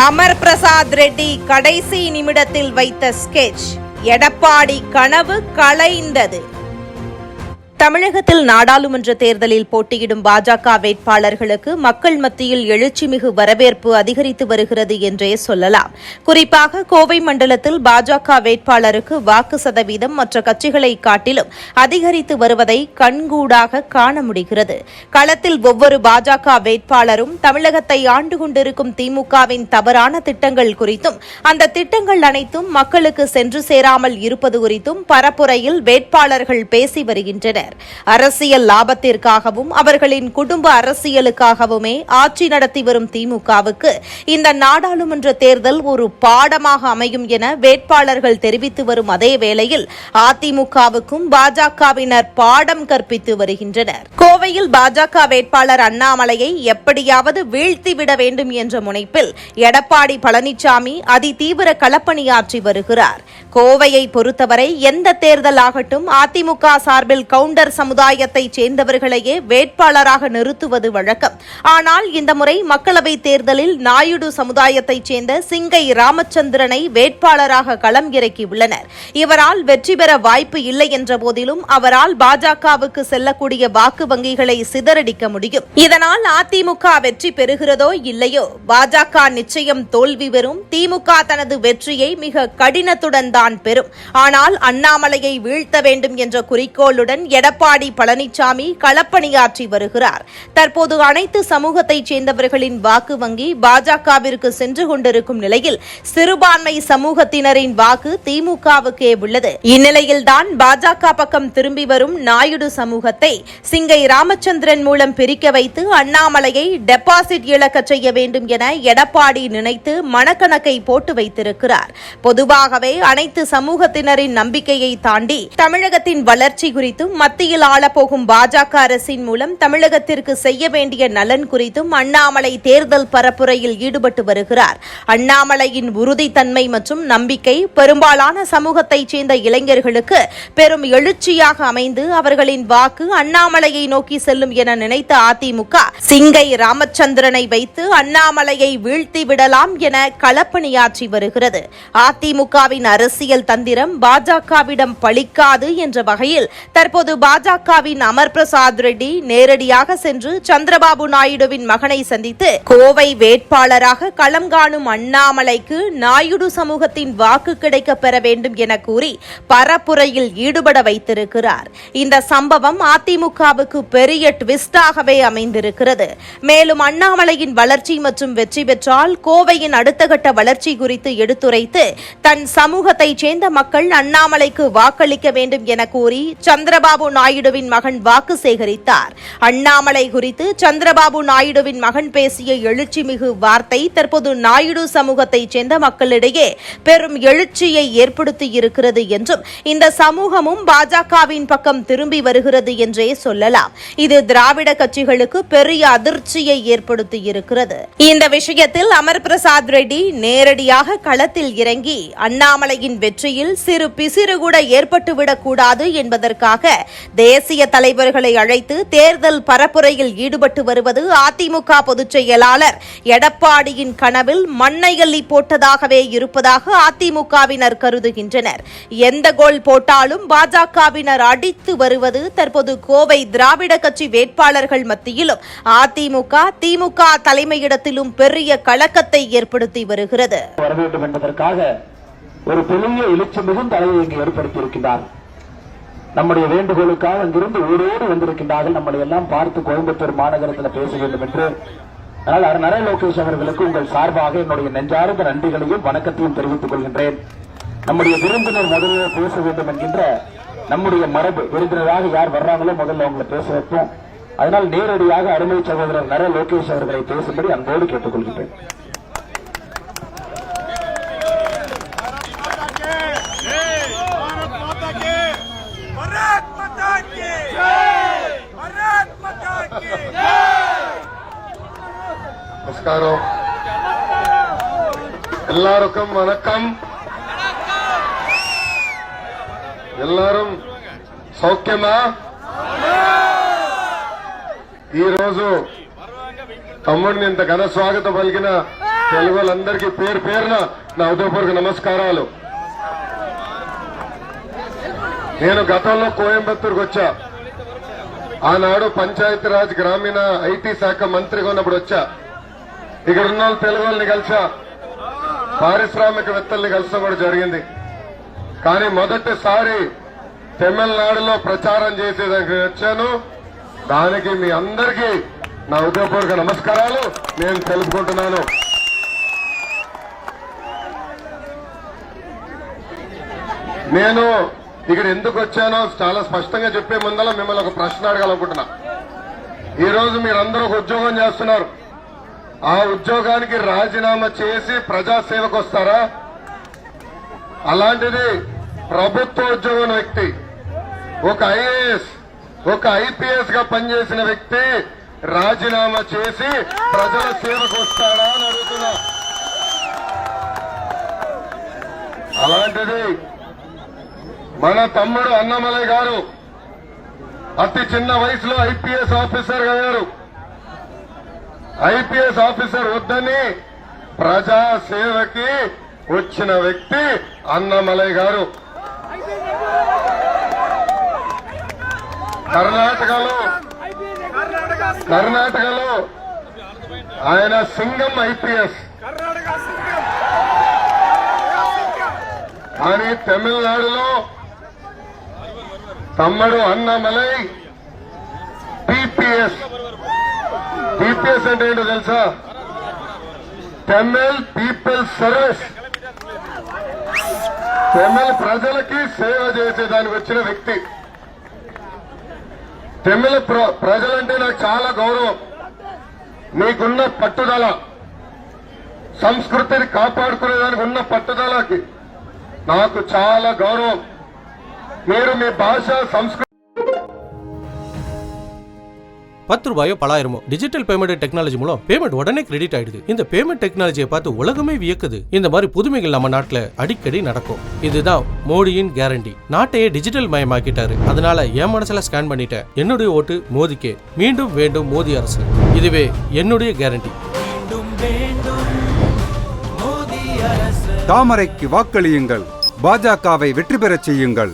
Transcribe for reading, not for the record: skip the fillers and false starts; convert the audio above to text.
அமர் பிரசாத் ரெட்டி கடைசி நிமிடத்தில் வைத்த ஸ்கெட்ச், எடப்பாடி கனவு கலைந்தது. தமிழகத்தில் நாடாளுமன்ற தேர்தலில் போட்டியிடும் பாஜக வேட்பாளர்களுக்கு மக்கள் மத்தியில் எழுச்சிமிகு வரவேற்பு அதிகரித்து வருகிறது என்றே சொல்லலாம். குறிப்பாக கோவை மண்டலத்தில் பாஜக வேட்பாளருக்கு வாக்கு சதவீதம் மற்ற கட்சிகளை காட்டிலும் அதிகரித்து வருவதை கண்கூடாக காண முடிகிறது. களத்தில் ஒவ்வொரு பாஜக வேட்பாளரும் தமிழகத்தை ஆண்டு கொண்டிருக்கும் திமுகவின் தவறான திட்டங்கள் குறித்தும் அந்த திட்டங்கள் அனைத்தும் மக்களுக்கு சென்று சேராமல் இருப்பது குறித்தும் பரப்புரையில் வேட்பாளர்கள் பேசி வருகின்றனர். அரசியல் லாபத்திற்காகவும் அவர்களின் குடும்ப அரசியலுக்காகவுமே ஆட்சி நடத்தி வரும் திமுகவுக்கு இந்த நாடாளுமன்ற தேர்தல் ஒரு பாடமாக அமையும் என வேட்பாளர்கள் தெரிவித்து வரும் அதே வேளையில் அதிமுகவுக்கும் பாஜகவினர் பாடம் கற்பித்து வருகின்றனர். கோவையில் பாஜக வேட்பாளர் அண்ணாமலையை எப்படியாவது வீழ்த்திவிட வேண்டும் என்ற முனைப்பில் எடப்பாடி பழனிசாமி அதிதீவிர களப்பணியாற்றி வருகிறார். கோவையை பொறுத்தவரை எந்த தேர்தல் ஆகட்டும் அதிமுக சார்பில் கவுண்டர் சமுதாயத்தைச் சேர்ந்தவர்களையே வேட்பாளராக நிறுத்துவது வழக்கம். ஆனால் இந்த முறை மக்களவைத் தேர்தலில் நாயுடு சமுதாயத்தைச் சேர்ந்த சிங்கை ராமச்சந்திரனை வேட்பாளராக களம் இறக்கியுள்ளனர். இவரால் வெற்றி பெற வாய்ப்பு இல்லை என்ற போதிலும் அவரால் பாஜகவுக்கு செல்லக்கூடிய வாக்கு வங்கிகளை சிதறடிக்க முடியும். இதனால் அதிமுக வெற்றி பெறுகிறதோ இல்லையோ பாஜக நிச்சயம் தோல்வி பெறும். திமுக தனது வெற்றியை மிக கடினத்துடன் தான் பெறும். ஆனால் அண்ணாமலையை வீழ்த்த வேண்டும் என்ற குறிக்கோளுடன் எடப்பாடி பழனிசாமி களப்பணியாற்றி வருகிறார். தற்போது அனைத்து சமூகத்தைச் சேர்ந்தவர்களின் வாக்கு வங்கி பாஜகவிற்கு சென்று கொண்டிருக்கும் நிலையில் சிறுபான்மை சமூகத்தினரின் வாக்கு திமுகவுக்கே உள்ளது. இந்நிலையில்தான் பாஜக பக்கம் திரும்பி வரும் நாயுடு சமூகத்தை சிங்கை ராமச்சந்திரன் மூலம் பிரிக்க வைத்து அண்ணாமலையை டெபாசிட் இழக்க செய்ய வேண்டும் என எடப்பாடி நினைத்து மனக்கணக்கை போட்டு வைத்திருக்கிறார். பொதுவாகவே அனைத்து சமூகத்தினரின் நம்பிக்கையை தாண்டி தமிழகத்தின் வளர்ச்சி குறித்தும் மத்தியில் ஆளப்போகும் பாஜக அரசின் மூலம் தமிழகத்திற்கு செய்ய வேண்டிய நலன் குறித்தும் அண்ணாமலை தேர்தல் பரப்புரையில் ஈடுபட்டு வருகிறார். அண்ணாமலையின் உறுதித்தன்மை மற்றும் நம்பிக்கை பெரும்பாலான சமூகத்தைச் சேர்ந்த இளைஞர்களுக்கு பெரும் எழுச்சியாக அமைந்து அவர்களின் வாக்கு அண்ணாமலையை நோக்கி செல்லும் என நினைத்த அதிமுக சிங்கை ராமச்சந்திரனை வைத்து அண்ணாமலையை வீழ்த்தி விடலாம் என களப்பணியாற்றி வருகிறது. அதிமுகவின் அரசியல் தந்திரம் பாஜகவிடம் பலிக்காது என்ற வகையில் தற்போது பாஜகவின் அமர் பிரசாத் ரெட்டி நேரடியாக சென்று சந்திரபாபு நாயுடுவின் மகனை சந்தித்து கோவை வேட்பாளராக களம் காணும் அண்ணாமலைக்கு நாயுடு சமூகத்தின் வாக்கு கிடைக்க பெற வேண்டும் என கூறி பரப்புரையில் ஈடுபட வைத்திருக்கிறார். இந்த சம்பவம் அதிமுகவுக்கு பெரிய ட்விஸ்டாகவே அமைந்திருக்கிறது. மேலும் அண்ணாமலையின் வளர்ச்சி மற்றும் வெற்றி பெற்றால் கோவையின் அடுத்த கட்ட வளர்ச்சி குறித்து எடுத்துரைத்து தன் சமூகத்தைச் சேர்ந்த மக்கள் அண்ணாமலைக்கு வாக்களிக்க வேண்டும் என கூறி சந்திரபாபு நாயுடுவின் மகன் வாக்கு சேகரித்தார். அண்ணாமலை குறித்து சந்திரபாபு நாயுடுவின் மகன் பேசிய எழுச்சிமிகு வார்த்தை தற்போது நாயுடு சமூகத்தைச் சேர்ந்த மக்களிடையே பெரும் எழுச்சியை ஏற்படுத்தி இருக்கிறது என்றும் இந்த சமூகமும் பாஜகவின் பக்கம் திரும்பி வருகிறது என்றே சொல்லலாம். இது திராவிட கட்சிகளுக்கு பெரிய அதிர்ச்சியை ஏற்படுத்தி இருக்கிறது. இந்த விஷயத்தில் அமர் பிரசாத் ரெட்டி நேரடியாக களத்தில் இறங்கி அண்ணாமலையின் வெற்றியில் சிறு பிசிறு கூட ஏற்பட்டுவிடக் கூடாது என்பதற்காக தேசிய தலைவர்களை அழைத்து தேர்தல் பரப்புரையில் ஈடுபட்டு வருவது அதிமுக பொதுச் செயலாளர் எடப்பாடியின் கனவில் மண்ணை அள்ளி போட்டதாகவே இருப்பதாக அதிமுகவினர் கருதுகின்றனர். எந்த கோல் போட்டாலும் பாஜகவினர் அடித்து வருவது தற்போது கோவை திராவிட கட்சி வேட்பாளர்கள் மத்தியிலும் அதிமுக திமுக தலைமையிடத்திலும் பெரிய கலக்கத்தை ஏற்படுத்தி வருகிறது. ஒரு பெரிய எழுச்சி மிகுந்த அளவை இங்கு ஏற்படுத்தியிருக்கிறார். நம்முடைய வேண்டுகோளுக்காக அங்கிருந்து ஊரோடு வந்திருக்கின்றார்கள். நம்மளை எல்லாம் பார்த்து கோயம்புத்தூர் மாநகரத்தில் பேச வேண்டும் என்று. அதனால் நரே லோகேஷ் அவர்களுக்கு உங்கள் சார்பாக என்னுடைய நெஞ்சார்ந்த நன்றிகளையும் வணக்கத்தையும் தெரிவித்துக் கொள்கின்றேன். நம்முடைய விருந்தினர் முதல்ல பேச வேண்டும் என்கின்ற நம்முடைய மரபு. விருந்தினராக யார் வர்றாங்களோ முதல்ல அவங்களை பேச வைப்போம். அதனால் நேரடியாக அருமை சகோதரர் நரே லோகேஷ் அவர்களை பேசும்படி அன்போடு கேட்டுக் கொள்கின்றேன். நமஸ்காரம். எல்லாருக்கும் வணக்கம். எல்லாரும் సౌఖ్యమా? ఈ రోజు తమ్ముడిని ఇంత ఘన స్వాగతం పలికిన తెలుగు వాళ్ళందరికీ పేరు పేరున నా ఉదయపూర్వక నమస్కారాలు. నేను గతంలో కోయంబత్తూరుకు వచ్చా. ఆనాడు పంచాయతీరాజ్ గ్రామీణ ఐటీ శాఖ మంత్రిగా ఉన్నప్పుడు వచ్చా. ఇక్కడ ఉన్న తెలుగు వాళ్ళని కలిసా, పారిశ్రామికవేత్తల్ని కలిసా కూడా జరిగింది. కానీ మొదటిసారి తమిళనాడులో ప్రచారం చేసేదానికి వచ్చాను. దానికి మీ అందరికీ నా ఉదయపూర్వక నమస్కారాలు నేను తెలుపుకుంటున్నాను. నేను ఇక్కడ ఎందుకు వచ్చానో చాలా స్పష్టంగా చెప్పే ముందల మిమ్మల్ని ఒక ప్రశ్న అడగాలనుకుంటున్నా. ఈ రోజు మీరందరూ ఒక ఉద్యోగం చేస్తున్నారు. ఆ ఉద్యోగానికి రాజీనామా చేసి ప్రజాసేవకు వస్తారా? అలాంటిది ప్రభుత్వ ఉద్యోగం వ్యక్తి, ఒక ఐఏఎస్, ఒక ఐపీఎస్ గా పనిచేసిన వ్యక్తి రాజీనామా చేసి ప్రజల సేవకు వస్తాడా అని అడుగుతున్నా. అలాంటిది మన తమ్ముడు అన్నమలై గారు అతి చిన్న వయసులో ఐపీఎస్ ఆఫీసర్ అయ్యారు. ఐపీఎస్ ఆఫీసర్ వద్దని ప్రజా సేవకి వచ్చిన వ్యక్తి అన్నమలై గారు. కర్ణాటకలో ఆయన సింగం ఐపీఎస్, కానీ తమిళనాడులో తమ్ముడు అన్నమలై పీపీఎస్. పీపీఎస్ అంటే ఏంటో తెలుసా? Tamil people service. తమిళ ప్రజలకి సేవ చేసేదానికి వచ్చిన వ్యక్తి. తమిళ ప్రజలంటే నాకు చాలా గౌరవం. మీకున్న పట్టుదల, సంస్కృతిని కాపాడుకునేదానికి ఉన్న పట్టుదలకి నాకు చాలా గౌరవం. మీరు మీ భాష సంస్కృతి 10 ரூபாயோ 10,000 டிஜிட்டல் பேமெண்ட் டெக்னாலஜி மூலம் பேமெண்ட் உடனே கிரெடிட் ஆயிடுது. இந்த பேமெண்ட் டெக்னாலஜியை பார்த்து உலகமே வியக்குது. இந்த மாதிரி புதுமைகள் நம்ம நாட்டுல அடிக்கடி நடக்கும். இதுதான் மோடியின் கேரண்டி. நாட்டையே டிஜிட்டல் மயமாக்கிட்டாரு. அதனால என் மனசுல ஸ்கேன் பண்ணிட்டேன். என்னுடைய ஓட்டு மோதிக்கே. மீண்டும் வேண்டும் மோடி அரசு. இதுவே என்னுடைய கேரண்டி. தாமரைக்கு வாக்களியுங்கள். பாஜகவை வெற்றி பெறச் செய்யுங்கள்.